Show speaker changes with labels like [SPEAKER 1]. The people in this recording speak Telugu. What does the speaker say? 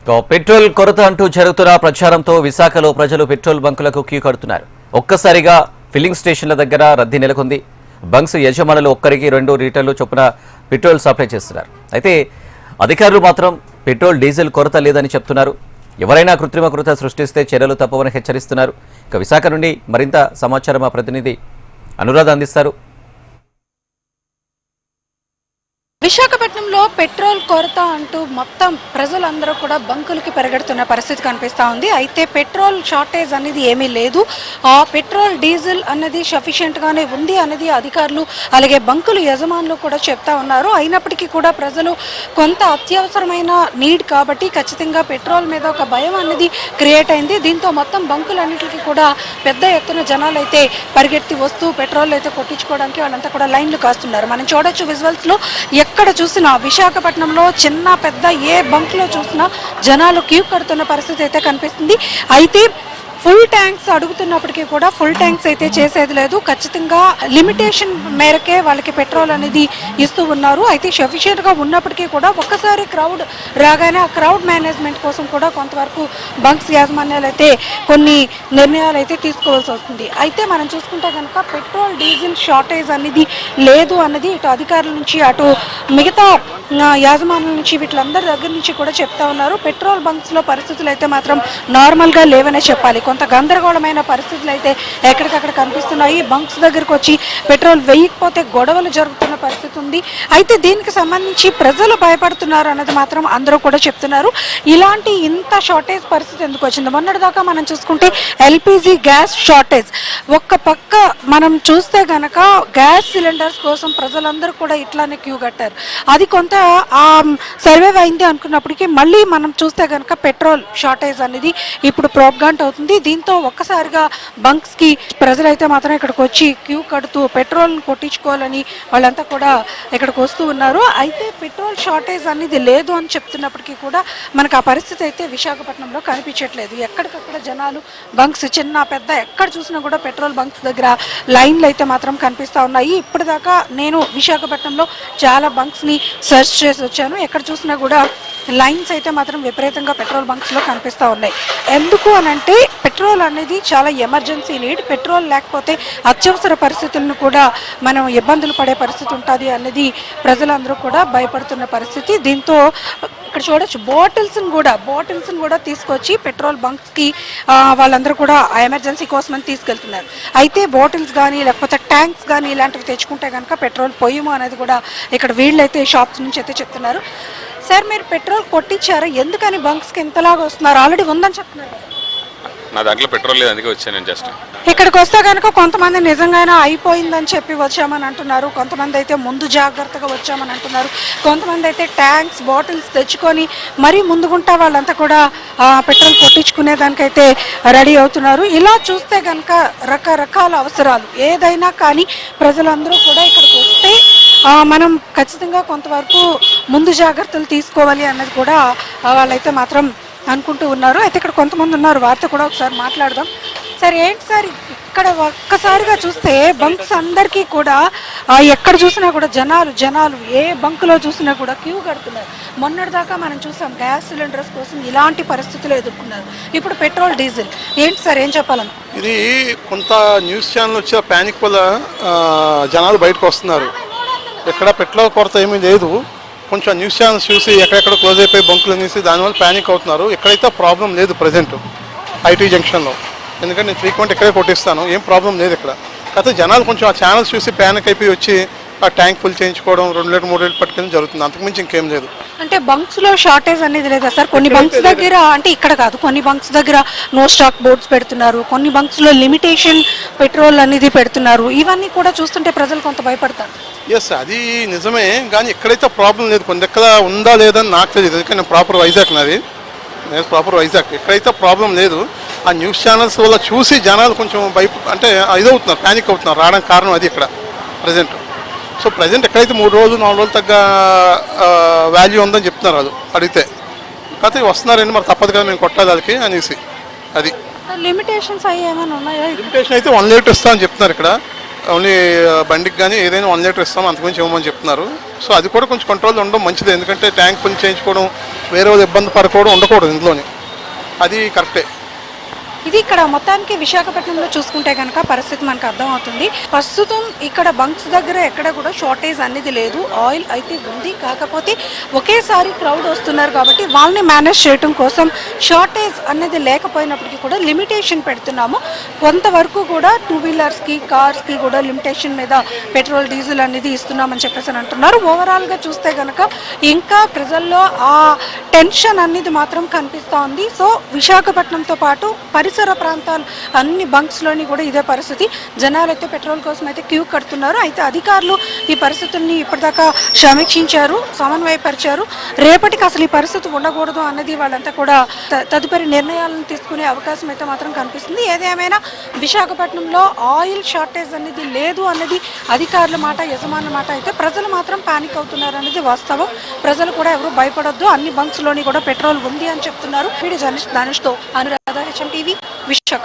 [SPEAKER 1] పెట్రోల్ కొరత అంటూ జరుగుతున్న ప్రచారంతో విశాఖలో ప్రజలు పెట్రోల్ బంకులకు క్యూ కడుతున్నారు. ఒక్కసారిగా ఫిల్లింగ్ స్టేషన్ల దగ్గర రద్దీ నెలకొంది. బంక్స్ యజమానులు ఒక్కరికి 2 లీటర్లు చొప్పున పెట్రోల్ సప్లై చేస్తున్నారు. అయితే అధికారులు మాత్రం పెట్రోల్ డీజిల్ కొరత లేదని చెప్తున్నారు. ఎవరైనా కృత్రిమ కొరత సృష్టిస్తే చర్యలు తప్పవని హెచ్చరిస్తున్నారు. ఇక విశాఖ నుండి మరింత సమాచారం మా ప్రతినిధి అనురాధ అందిస్తారు.
[SPEAKER 2] విశాఖపట్నంలో పెట్రోల్ కొరత అంటూ మొత్తం ప్రజలందరూ కూడా బంకులకి పెరగడుతున్న పరిస్థితి కనిపిస్తూ ఉంది. అయితే పెట్రోల్ షార్టేజ్ అనేది ఏమీ లేదు. ఆ పెట్రోల్ డీజిల్ అన్నది సఫిషియెంట్గానే ఉంది అనేది అధికారులు అలాగే బంకులు యజమానులు కూడా చెప్తా ఉన్నారు. అయినప్పటికీ కూడా ప్రజలు కొంత అత్యవసరమైన నీడ్ కాబట్టి ఖచ్చితంగా పెట్రోల్ మీద ఒక భయం అనేది క్రియేట్ అయింది. దీంతో మొత్తం బంకులన్నింటికి కూడా పెద్ద ఎత్తున జనాలు అయితే పరిగెత్తి వస్తూ పెట్రోల్ అయితే కొట్టించుకోవడానికి వాళ్ళంతా కూడా లైన్లు కాస్తున్నారు. మనం చూడొచ్చు విజువల్స్లో. ఎక్కడ చూసినా విశాఖపట్నంలో చిన్న పెద్ద ఏ బంక్లో చూసినా జనాలు క్యూ కడుతున్న పరిస్థితి అయితే కనిపిస్తుంది. అయితే ఫుల్ ట్యాంక్స్ అడుగుతున్నప్పటికీ కూడా ఫుల్ ట్యాంక్స్ అయితే చేసేది లేదు. ఖచ్చితంగా లిమిటేషన్ మేరకే వాళ్ళకి పెట్రోల్ అనేది ఇస్తూ ఉన్నారు. అయితే సఫిషియెంట్గా ఉన్నప్పటికీ కూడా ఒక్కసారి క్రౌడ్ రాగానే ఆ క్రౌడ్ మేనేజ్మెంట్ కోసం కూడా కొంతవరకు బంక్స్ యాజమాన్యాలు అయితే కొన్ని నిర్ణయాలు అయితే తీసుకోవాల్సి వస్తుంది. అయితే మనం చూసుకుంటే కనుక పెట్రోల్ డీజిల్ షార్టేజ్ అనేది లేదు అన్నది ఇటు అధికారుల నుంచి అటు మిగతా యాజమాన్యాల నుంచి వీటిలందరి దగ్గర నుంచి కూడా చెప్తా ఉన్నారు. పెట్రోల్ బంక్స్లో పరిస్థితులు అయితే మాత్రం నార్మల్గా లేవనే చెప్పాలి. కొంత గందరగోళమైన పరిస్థితులు అయితే ఎక్కడికక్కడ కనిపిస్తున్నాయి. బంక్స్ దగ్గరకు వచ్చి పెట్రోల్ వేయకపోతే గొడవలు జరుగుతున్న పరిస్థితి ఉంది. అయితే దీనికి సంబంధించి ప్రజలు భయపడుతున్నారు అన్నది మాత్రం అందరూ కూడా చెప్తున్నారు. ఇలాంటి ఇంత షార్టేజ్ పరిస్థితి ఎందుకు వచ్చింది? మొన్నటిదాకా మనం చూసుకుంటే ఎల్పిజి గ్యాస్ షార్టేజ్. ఒక్క పక్క మనం చూస్తే గనక గ్యాస్ సిలిండర్స్ కోసం ప్రజలందరూ కూడా ఇట్లానే క్యూ కట్టారు. అది కొంత సర్వైవ్ అయింది అనుకున్నప్పటికీ మళ్ళీ మనం చూస్తే కనుక పెట్రోల్ షార్టేజ్ అనేది ఇప్పుడు ప్రోప్గాంట్ అవుతుంది. దీంతో ఒక్కసారిగా బంక్స్ కి ప్రజలైతే మాత్రం ఇక్కడికి వచ్చి క్యూ కడుతూ పెట్రోల్ కొట్టించుకోవాలని వాళ్ళంతా కూడా ఇక్కడికి వస్తూ ఉన్నారు. అయితే పెట్రోల్ షార్టేజ్ అనేది లేదు అని చెప్తున్నప్పటికీ కూడా మనకు ఆ పరిస్థితి అయితే విశాఖపట్నంలో కనిపించట్లేదు. ఎక్కడికక్కడ జనాలు బంక్స్ చిన్న పెద్ద ఎక్కడ చూసినా కూడా పెట్రోల్ బంక్స్ దగ్గర లైన్లు అయితే మాత్రం కనిపిస్తూ ఉన్నాయి. ఇప్పటిదాకా నేను విశాఖపట్నంలో చాలా బంక్స్ ని సెర్చ్ చేసి వచ్చాను. ఎక్కడ చూసినా కూడా లైన్స్ అయితే మాత్రం విపరీతంగా పెట్రోల్ బంక్స్లో కనిపిస్తూ ఉన్నాయి. ఎందుకు అనంటే పెట్రోల్ అనేది చాలా ఎమర్జెన్సీ నీడ్. పెట్రోల్ లేకపోతే అత్యవసర పరిస్థితులను కూడా మనం ఇబ్బందులు పడే పరిస్థితి ఉంటుంది అనేది ప్రజలందరూ కూడా భయపడుతున్న పరిస్థితి. దీంతో ఇక్కడ చూడొచ్చు బాటిల్స్ని కూడా తీసుకొచ్చి పెట్రోల్ బంక్స్కి వాళ్ళందరూ కూడా ఎమర్జెన్సీ కోసమని తీసుకెళ్తున్నారు. అయితే బాటిల్స్ కానీ లేకపోతే ట్యాంక్స్ కానీ ఇలాంటివి తెచ్చుకుంటే కనుక పెట్రోల్ పొయ్యము అనేది కూడా ఇక్కడ వీళ్ళైతే షాప్స్ నుంచి అయితే చెప్తున్నారు. సార్, మీరు పెట్రోల్ కొట్టించారా? ఎందుకని బంక్స్కి ఇంతలాగా వస్తున్నారు? ఆల్రెడీ ఉందని చెప్తున్నారు.
[SPEAKER 3] నా దాంట్లో పెట్రోల్ లేదు, అందుకే వచ్చాను నేను. జస్ట్
[SPEAKER 2] ఇక్కడికి వస్తే కనుక కొంతమంది నిజంగానే అయిపోయిందని చెప్పి వచ్చామని అంటున్నారు. కొంతమంది అయితే ముందు జాగ్రత్తగా వచ్చామని అంటున్నారు. కొంతమంది అయితే ట్యాంక్స్ బాటిల్స్ తెచ్చుకొని మరీ ముందుగుంటా వాళ్ళంతా కూడా పెట్రోల్ కొట్టించుకునే దానికైతే రెడీ అవుతున్నారు. ఇలా చూస్తే కనుక రకరకాల అవసరాలు ఏదైనా కానీ ప్రజలందరూ కూడా ఇక్కడికి వస్తే మనం ఖచ్చితంగా కొంతవరకు ముందు జాగ్రత్తలు తీసుకోవాలి అన్నది కూడా వాళ్ళైతే మాత్రం అనుకుంటూ ఉన్నారు. అయితే ఇక్కడ కొంతమంది ఉన్నారు, వారితో కూడా ఒకసారి మాట్లాడదాం. సార్, ఏంటి సార్ ఇక్కడ ఒక్కసారిగా చూస్తే బంక్స్ అందరికీ కూడా ఎక్కడ చూసినా కూడా జనాలు ఏ బంకులో చూసినా కూడా క్యూ కడుతున్నారు. మొన్నటిదాకా మనం చూసాం గ్యాస్ సిలిండర్స్ కోసం ఇలాంటి పరిస్థితులు ఎదుర్కొన్నారు. ఇప్పుడు పెట్రోల్ డీజిల్ ఏంటి సార్, ఏం చెప్పాలని?
[SPEAKER 4] ఇది కొంత న్యూస్ ఛానల్ వచ్చే ప్యానిక్ వల్ల జనాలు బయటకు వస్తున్నారు. ఎక్కడ పెట్రోల్ కొరత ఏమీ లేదు. కొంచెం న్యూస్ ఛానల్స్ చూసి ఎక్కడెక్కడ క్లోజ్ అయిపోయి బంకులు అనేసి దానివల్ల ప్యానిక్ అవుతున్నారు. ఎక్కడైతే ప్రాబ్లం లేదు ప్రజెంట్ ఐటీ జంక్షన్లో. ఎందుకంటే నేను ఫ్రీక్వెంట్ ఇక్కడే కొట్టిస్తాను, ఏం ప్రాబ్లం లేదు ఇక్కడ. కాకపోతే జనాలు కొంచెం ఆ ఛానల్స్ చూసి ప్యానిక్ అయిపోయి వచ్చి ఆ ట్యాంక్ ఫుల్ చేయించుకోవడం 2 లీటర్ 3 లీటర్ పట్టుకెళ్ళి జరుగుతుంది. అంతకుమించి ఇంకేం లేదు.
[SPEAKER 2] అంటే బంక్స్ లో షార్టేజ్ అనేది లేదా సార్? కొన్ని బంక్స్ దగ్గర, అంటే ఇక్కడ కాదు, కొన్ని బంక్స్ దగ్గర నో స్టాక్ బోర్డ్స్ పెడుతున్నారు. కొన్ని బంక్స్ లో లిమిటేషన్ పెట్రోల్ అనేది పెడుతున్నారు. ఇవన్నీ కూడా చూస్తుంటే ప్రజలు కొంత భయపడతారు.
[SPEAKER 4] ఎస్, అది నిజమే. కానీ ఎక్కడైతే ప్రాబ్లం లేదు, కొన్ని ఎక్కడ ఉందా లేదని నాకు తెలియదు. ఎందుకంటే నేను ప్రాపర్ వైజాగ్ ఎక్కడైతే ప్రాబ్లం లేదు. ఆ న్యూస్ ఛానల్స్ వల్ల చూసి జనాలు కొంచెం అంటే ఇదవుతున్నారు, ప్యానిక్ అవుతున్నారు. రావడానికి కారణం అది ఇక్కడ ప్రజెంట్. సో ప్రజెంట్ ఎక్కడైతే 3 రోజులు 4 రోజులు తగ్గ వాల్యూ ఉందని చెప్తున్నారు వాళ్ళు అడిగితే. కాకపోతే వస్తున్నారండి, మరి తప్పదు కదా మేము కొట్టాలి వాళ్ళకి అనేసి. అది
[SPEAKER 2] లిమిటేషన్స్ అవి ఏమైనా ఉన్నాయా?
[SPEAKER 4] లిమిటేషన్ అయితే 1 లీటర్ ఇస్తా అని చెప్తున్నారు ఇక్కడ. ఓన్లీ బండికి కానీ ఏదైనా 1 లీటర్ ఇస్తాం, అంతకుమించి ఇవ్వమని చెప్తున్నారు. సో అది కూడా కొంచెం కంట్రోల్ ఉండడం మంచిది, ఎందుకంటే ట్యాంక్ ఫుల్ చేయించుకోవడం, వేరే వాళ్ళు ఇబ్బంది పడకపోవడం ఉండకూడదు ఇంట్లోని. అది కరెక్టే.
[SPEAKER 2] ఇది ఇక్కడ మొత్తానికి విశాఖపట్నంలో చూసుకుంటే కనుక పరిస్థితి మనకు అర్థమవుతుంది. ప్రస్తుతం ఇక్కడ బంక్స్ దగ్గర ఎక్కడ కూడా షార్టేజ్ అనేది లేదు, ఆయిల్ అయితే ఉంది. కాకపోతే ఒకేసారి క్రౌడ్ వస్తున్నారు కాబట్టి వాళ్ళని మేనేజ్ చేయడం కోసం షార్టేజ్ అనేది లేకపోయినప్పటికీ కూడా లిమిటేషన్ పెడుతున్నాము. కొంతవరకు కూడా 2 వీలర్స్కి, కార్స్కి కూడా లిమిటేషన్ మీద పెట్రోల్, డీజిల్ అనేది ఇస్తున్నామని చెప్పేసి అని అంటున్నారు. ఓవరాల్గా చూస్తే కనుక ఇంకా ప్రజల్లో ఆ టెన్షన్ అనేది మాత్రం కనిపిస్తూ ఉంది. సో విశాఖపట్నంతో పాటు పరిసర ప్రాంతాలు అన్ని బంక్స్లోని కూడా ఇదే పరిస్థితి. జనాలు అయితే పెట్రోల్ కోసం అయితే క్యూ కడుతున్నారు. అయితే అధికారులు ఈ పరిస్థితుల్ని ఇప్పటిదాకా సమీక్షించారు, సమన్వయపరిచారు. రేపటికి అసలు ఈ పరిస్థితి ఉండకూడదు అన్నది వాళ్ళంతా కూడా తదుపరి నిర్ణయాలను తీసుకునే అవకాశం అయితే మాత్రం కనిపిస్తుంది. ఏదేమైనా విశాఖపట్నంలో ఆయిల్ షార్టేజ్ అనేది లేదు అన్నది అధికారుల మాట, యజమానుల మాట. అయితే ప్రజలు మాత్రం పానిక్ అవుతున్నారు అనేది వాస్తవం. ప్రజలు కూడా ఎవరు భయపడొద్దు, అన్ని బంక్స్లోని కూడా పెట్రోల్ ఉంది అని చెప్తున్నారు. వీడి ధనుష్తో అనురాధ, HM TV, విశాఖ.